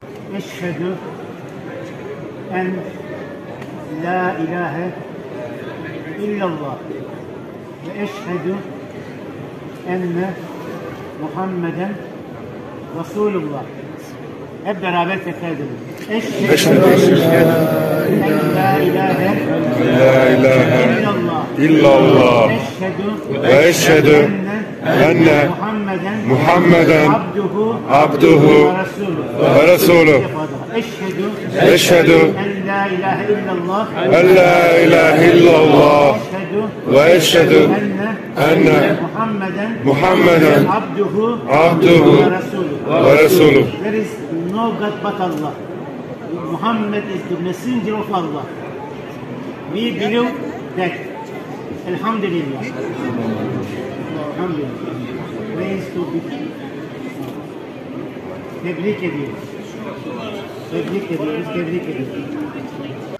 Eşhedü en la ilahe illallah ve eşhedü enne Muhammeden Resulullah. Hep beraber tekrar edelim. Eşhedü en la ilahe illallah ve eşhedü enne Muhammeden abduhu ve resulü. Eşhedü en la ilahe illallah ve eşhedü enne Muhammeden abduhu ve resulü. There is no God but Allah. Muhammad is the messenger of Allah. We believe that. Elhamdülillah. Elhamdülillah. Praise to be. Tebrik ediyoruz. Tebrik ediyoruz.